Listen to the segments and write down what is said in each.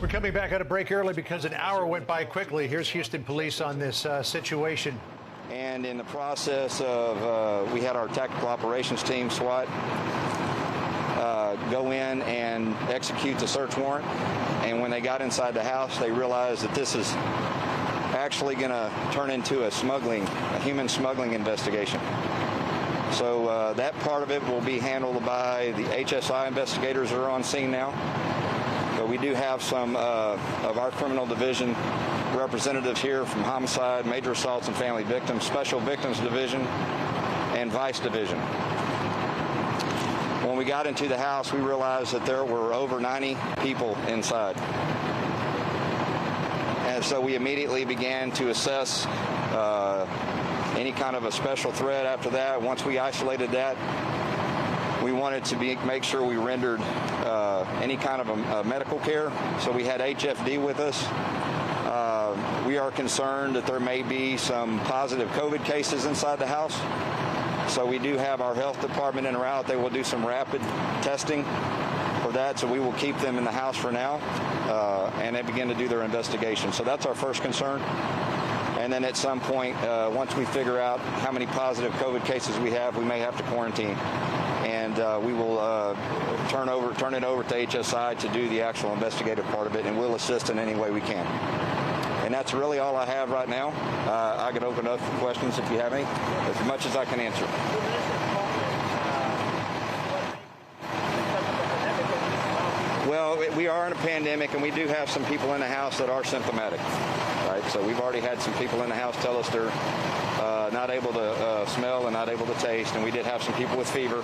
We're coming back out of break early because an hour went by quickly. Here's Houston police on this situation. And in the process of, we had our tactical operations team, SWAT, go in and execute the search warrant. And when they got inside the house, they realized that this is actually going to turn into a human smuggling investigation. So that part of it will be handled by the HSI investigators that are on scene now. But we do have some of our criminal division representatives here from Homicide, Major Assaults and Family Victims, Special Victims Division, and Vice Division. When we got into the house, we realized that there were over 90 people inside. And so we immediately began to assess any kind of a special threat after that. Once we isolated that, we wanted to make sure we rendered any kind of a medical care. So we had HFD with us. We are concerned that there may be some positive COVID cases inside the house. So we do have our health department en route. They will do some rapid testing for that. So we will keep them in the house for now and they begin to do their investigation. So that's our first concern. And then at some point, once we figure out how many positive COVID cases we have, we may have to quarantine. And we will turn it over to HSI to do the actual investigative part of it, and we'll assist in any way we can. And that's really all I have right now. I can open up for questions if you have any, as much as I can answer. Well, we are in a pandemic, and we do have some people in the house that are symptomatic, right? So we've already had some people in the house tell us they're not able to smell and not able to taste, and we did have some people with fever.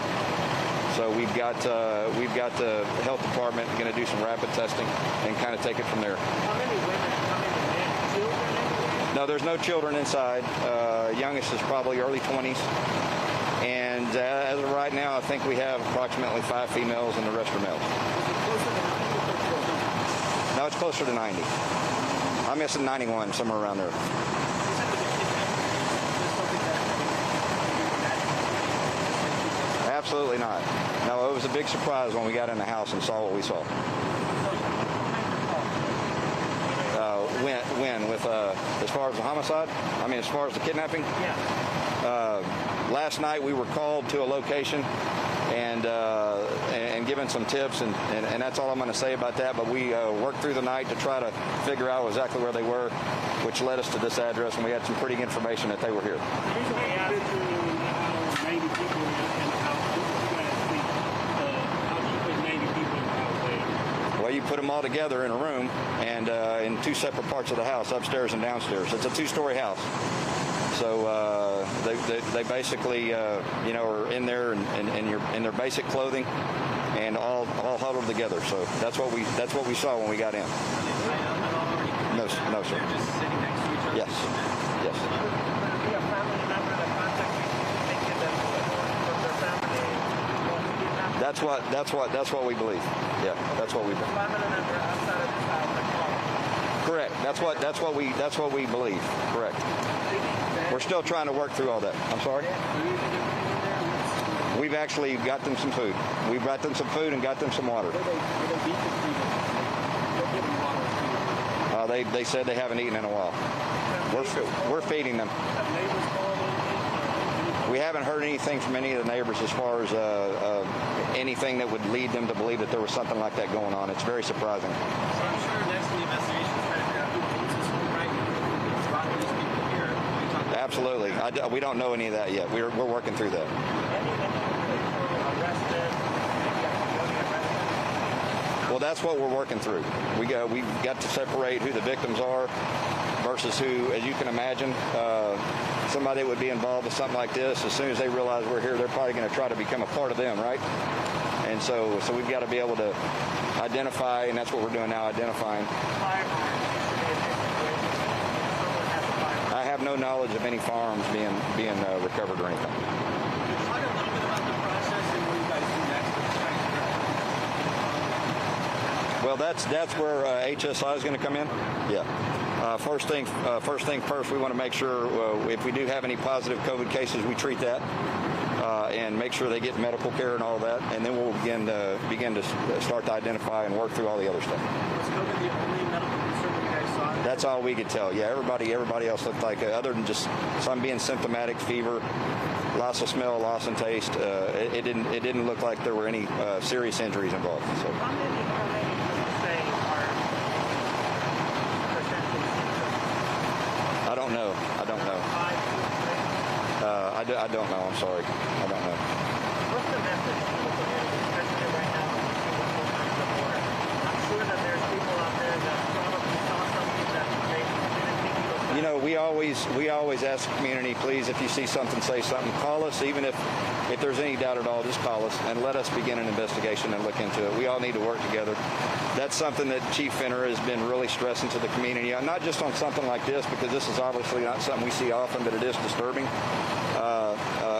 So we've got the health department going to do some rapid testing and kind of take it from there. How many women? How many men? Children? No, there's no children inside. Youngest is probably early 20s. And as of right now, I think we have approximately 5 females and the rest are males. No, it's closer to 90. I'm guessing 91, somewhere around there. Absolutely not. No, it was a big surprise when we got in the house and saw what we saw. When with as far as the homicide? I mean, as far as the kidnapping? Yeah. Last night we were called to a location and given some tips, and that's all I'm going to say about that. But we worked through the night to try to figure out exactly where they were, which led us to this address, and we had some pretty good information that they were here. Well, you put them all together in a room and in 2 separate parts of the house, upstairs and downstairs. It's a 2-story house. So they basically, are in there in their basic clothing and all huddled together. So that's what we saw when we got in. No, sir. They're just sitting next to each other. Yes. Yes. Be a family member that contacts you, thinking that from their family. That's what we believe. Yeah, that's what we believe. Family member outside of this house. Correct. That's what we believe. Correct. We're still trying to work through all that. I'm sorry? We've actually got them some food. We've got them some food and got them some water. They said they haven't eaten in a while. We're feeding them. We haven't heard anything from any of the neighbors as far as anything that would lead them to believe that there was something like that going on. It's very surprising. So I'm sure next in the investigation is trying to figure out who owns this home, right? A lot of these people here. Absolutely. We don't know any of that yet. We're working through that. Well, that's what we're working through. We've got to separate who the victims are versus who, as you can imagine, somebody that would be involved with something like this. As soon as they realize we're here, they're probably going to try to become a part of them, right? And so we've got to be able to identify, and that's what we're doing now, identifying. I have no knowledge of any firearms being recovered or anything. Talk a little bit about the process and what you guys do next with trying to. Well, that's where HSI is going to come in. Yeah. First thing first, we want to make sure if we do have any positive COVID cases, we treat that. and make sure they get medical care and all that, and then we'll begin to start to identify and work through all the other stuff. Was COVID the only medical concern that you guys saw? That's all we could tell. Yeah, everybody else looked like, other than just some being symptomatic, fever, loss of smell, loss of taste. It didn't look like there were any serious injuries involved. So. How many would you say are presenting symptoms? I don't know. 5, 2, 3? I don't know. I'm sorry. I don't know. What's the message to the community, especially right now when you see what's going on at the border? I'm sure that there's people out there that probably saw something that they didn't think was bad. You know, we always ask the community, please, if you see something, say something. Call us, even if there's any doubt at all, just call us and let us begin an investigation and look into it. We all need to work together. That's something that Chief Fenner has been really stressing to the community, not just on something like this, because this is obviously not something we see often, but it is disturbing.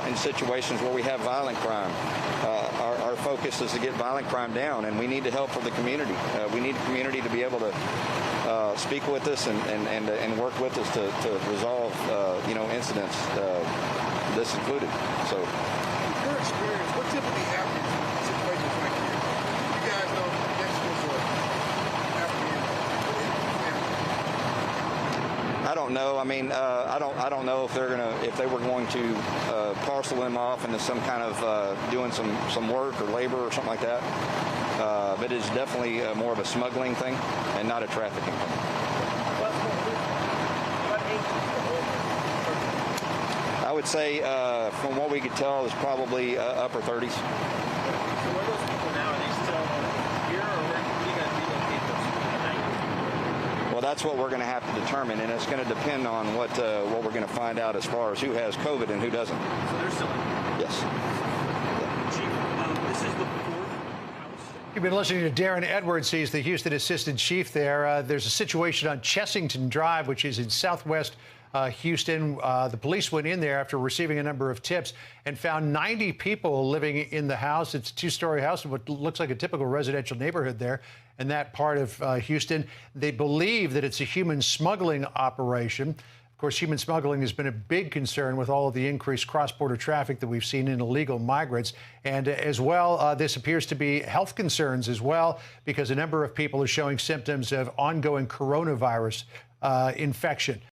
In situations where we have violent crime, our focus is to get violent crime down, and we need the help from the community. We need the community to be able to speak with us and work with us to resolve incidents, this included. So. In your experience, what typically happens in situations like this? You guys know Mexicans are African. I don't know. I mean, I don't know if they were going to parcel them off into some kind of doing some work or labor or something like that. But it's definitely more of a smuggling thing and not a trafficking thing. What age is the older? I would say, from what we could tell, is probably upper 30s. So where are those people now? Are they still here, or where do you guys relocate those people? Well, that's what we're going to have to determine, and it's going to depend on what we're going to find out as far as who has COVID and who doesn't. So they're still in. Yes. Chief, this is the fourth house. You've been listening to Darren Edwards. He's the Houston Assistant Chief there. There's a situation on Chessington Drive, which is in southwest Houston. The police went in there after receiving a number of tips and found 90 people living in the house. It's a two-story house in what looks like a typical residential neighborhood there in that part of Houston. They believe that it's a human smuggling operation. Of course, human smuggling has been a big concern with all of the increased cross-border traffic that we've seen in illegal migrants. And as well, this appears to be health concerns as well, because a number of people are showing symptoms of ongoing coronavirus infection.